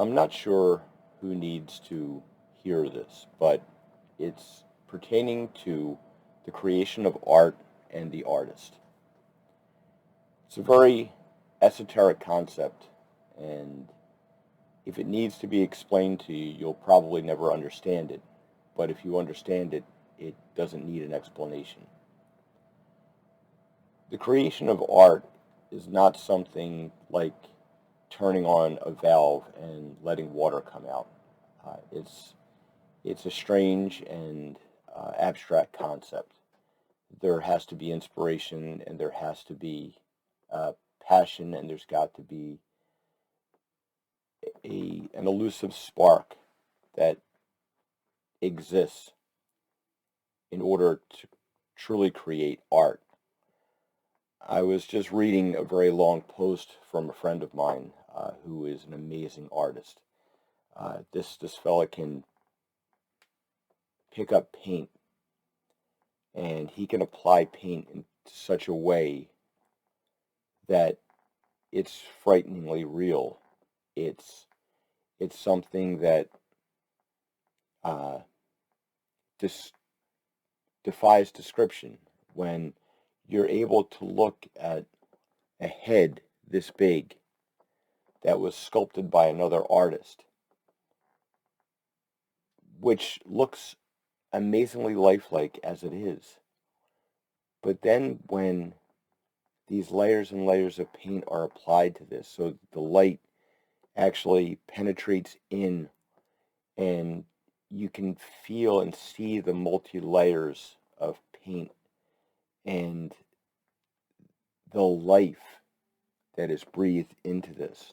I'm not sure who needs to hear this, but it's pertaining to the creation of art and the artist. It's a very esoteric concept, and if it needs to be explained to you, you'll probably never understand it. But if you understand it, it doesn't need an explanation. The creation of art is not something like turning on a valve and letting water come out. It's a strange and abstract concept. There has to be inspiration, and there has to be passion, and there's got to be an elusive spark that exists in order to truly create art. I was just reading a very long post from a friend of mine who is an amazing artist. This fella can pick up paint, and he can apply paint in such a way that it's frighteningly real. It's it's something that uh, dis- defies description when you're able to look at a head this big that was sculpted by another artist, which looks amazingly lifelike as it is. But then when these layers and layers of paint are applied to this, so the light actually penetrates in, and you can feel and see the multi layers of paint and the life that is breathed into this.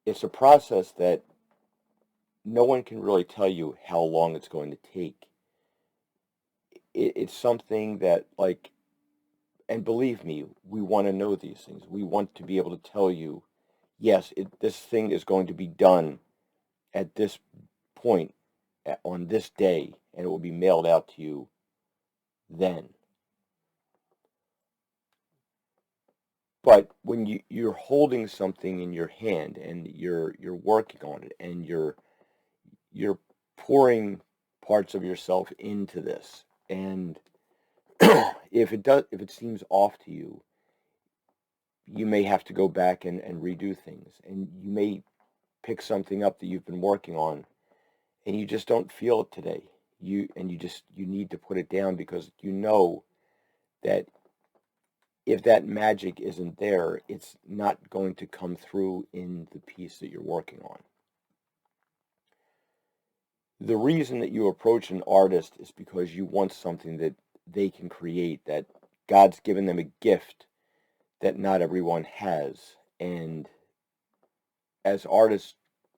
It's a process that no one can really tell you how long it's going to take. It's something that, like, and believe me, we want to know these things. We want to be able to tell you, yes, this thing is going to be done at this point on this day, and it will be mailed out to you then. But when you're holding something in your hand and you're working on it and you're pouring parts of yourself into this, and if it seems off to you, you may have to go back and redo things, and you may pick something up that you've been working on and you just don't feel it today. You need to put it down because you know that if that magic isn't there, it's not going to come through in the piece that you're working on. The reason that you approach an artist is because you want something that they can create, that God's given them a gift that not everyone has. And as artists,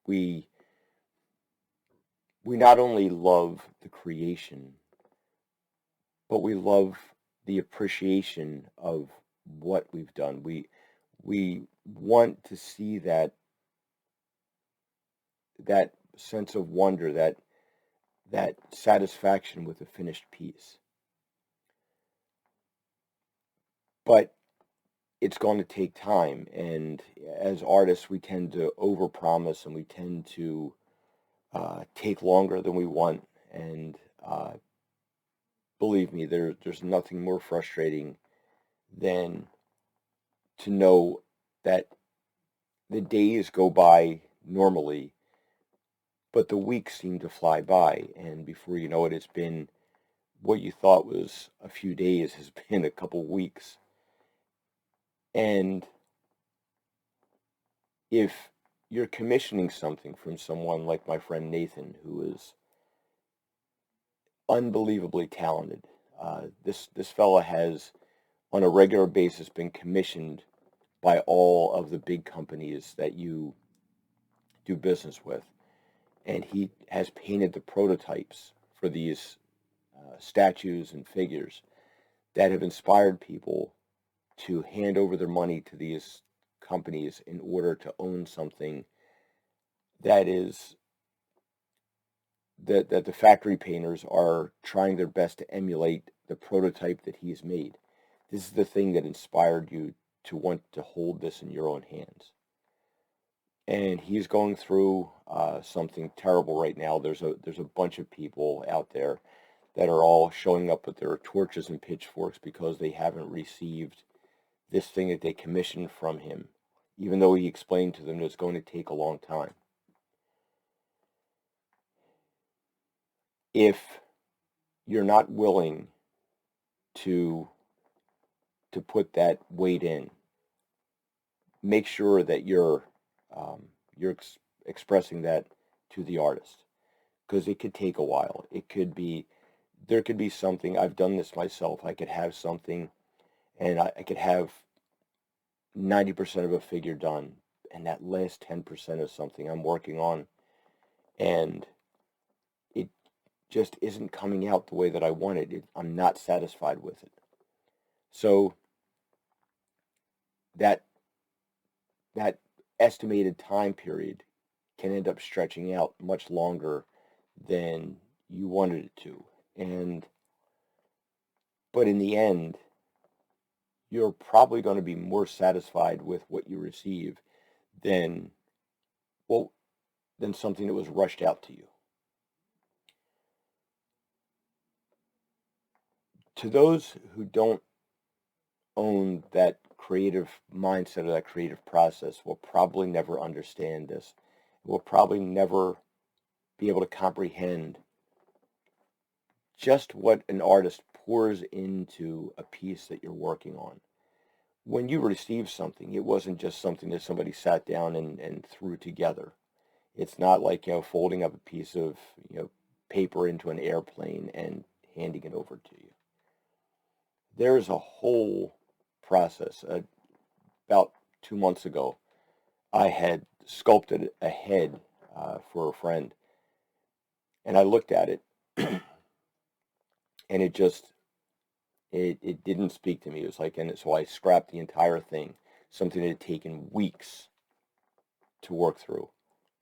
we we not only love the creation, but we love the appreciation of what we've done. We want to see that sense of wonder, that satisfaction with a finished piece. But it's going to take time, and as artists, we tend to overpromise and we tend to take longer than we want. And believe me, there's nothing more frustrating than to know that the days go by normally, but the weeks seem to fly by, and before you know it, it's been what you thought was a few days has been a couple weeks. And if you're commissioning something from someone like my friend Nathan, who is unbelievably talented, this fella has on a regular basis been commissioned by all of the big companies that you do business with, and he has painted the prototypes for these statues and figures that have inspired people to hand over their money to these companies in order to own something that is that the factory painters are trying their best to emulate the prototype that he's made. This is the thing that inspired you to want to hold this in your own hands. and he's going through something terrible right now. There's a bunch of people out there that are all showing up with their torches and pitchforks because they haven't received this thing that they commissioned from him, even though he explained to them that it's going to take a long time. If you're not willing to put that weight in, make sure that you're expressing that to the artist, because it could take a while. There could be something. I've done this myself. I could have something, and I could have 90% of a figure done, and that last 10% of something I'm working on, and it just isn't coming out the way that I wanted it. I'm not satisfied with it. So that that estimated time period can end up stretching out much longer than you wanted it to. But in the end, you're probably going to be more satisfied with what you receive than well than something that was rushed out to you. To those who don't own that creative mindset or that creative process will probably never understand this. Will probably never be able to comprehend just what an artist pours into a piece that you're working on. When you receive something, it wasn't just something that somebody sat down and threw together. It's not like, folding up a piece of, paper into an airplane and handing it over to you. There's a whole process. About 2 months ago, I had sculpted a head for a friend, and I looked at it, and it didn't speak to me. It was like, and so I scrapped the entire thing, something that had taken weeks to work through,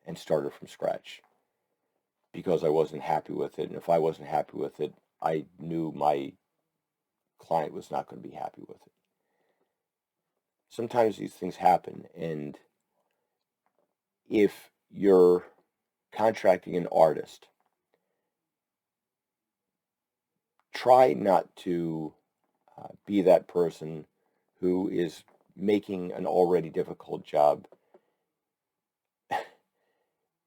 and started from scratch because I wasn't happy with it. And if I wasn't happy with it, I knew my client was not going to be happy with it. Sometimes these things happen, and if you're contracting an artist, try not to be that person who is making an already difficult job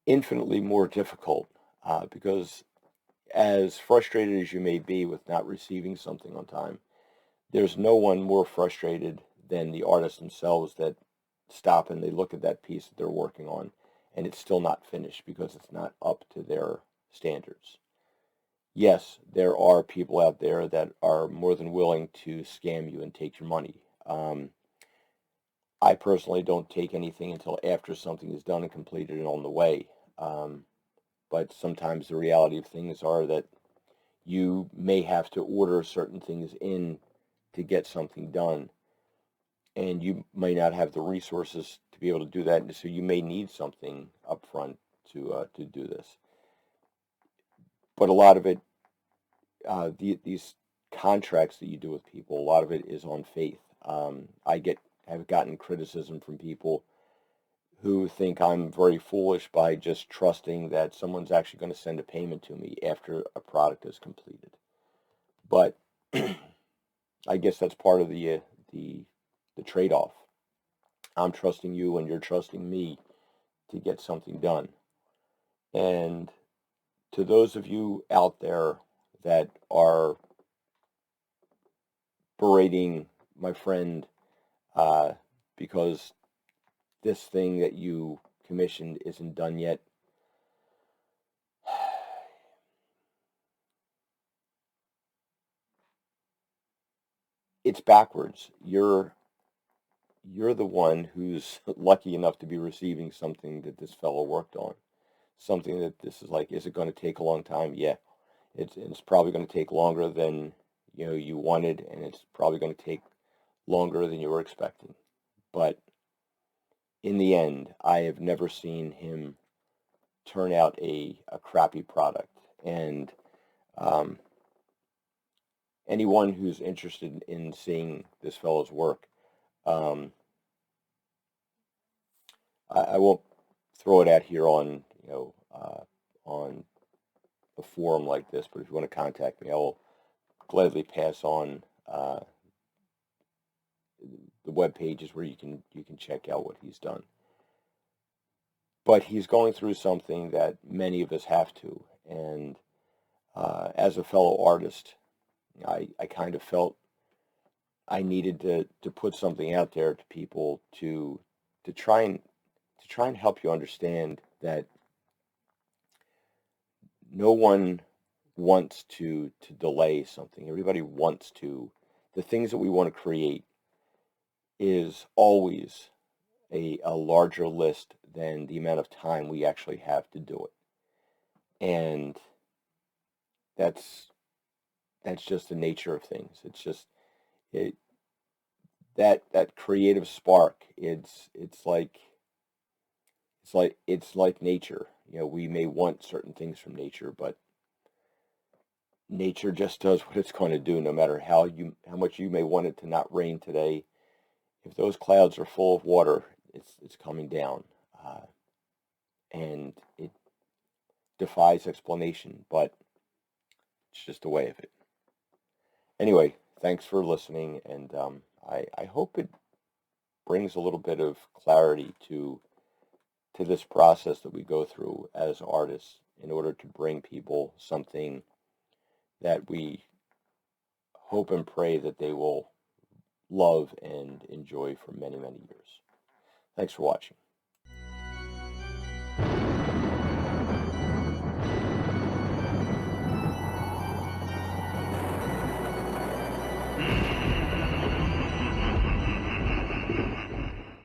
infinitely more difficult, because as frustrated as you may be with not receiving something on time, there's no one more frustrated than the artists themselves that stop and they look at that piece that they're working on and it's still not finished because it's not up to their standards. Yes, there are people out there that are more than willing to scam you and take your money. I personally don't take anything until after something is done and completed and on the way. But sometimes the reality of things are that you may have to order certain things in to get something done, and you may not have the resources to be able to do that, and so you may need something up front to do this. But a lot of it, these contracts that you do with people, a lot of it is on faith. Have gotten criticism from people who think I'm very foolish by just trusting that someone's actually going to send a payment to me after a product is completed. But I guess that's part of the trade-off. I'm trusting you and you're trusting me to get something done. And to those of you out there that are berating my friend because this thing that you commissioned isn't done yet, it's backwards. You're the one who's lucky enough to be receiving something that this fellow worked on. Something that this is like, is it going to take a long time? Yeah. It's probably going to take longer than you wanted, and it's probably going to take longer than you were expecting. But in the end, I have never seen him turn out a crappy product. And anyone who's interested in seeing this fellow's work, I won't throw it out here on, on a forum like this, but if you want to contact me, I will gladly pass on the web pages where you can check out what he's done. But he's going through something that many of us have to, and as a fellow artist, I kind of felt I needed to put something out there to people to try and help you understand that no one wants to delay something. Everybody wants to. The things that we want to create is always a larger list than the amount of time we actually have to do it. And that's just the nature of things. It's just that creative spark. It's like nature. We may want certain things from nature, but nature just does what it's going to do, no matter how much you may want it to not rain today. If those clouds are full of water, it's coming down, and it defies explanation, but it's just a way of it. Anyway, thanks for listening, and I hope it brings a little bit of clarity to this process that we go through as artists in order to bring people something that we hope and pray that they will love and enjoy for many, many years. Thanks for watching.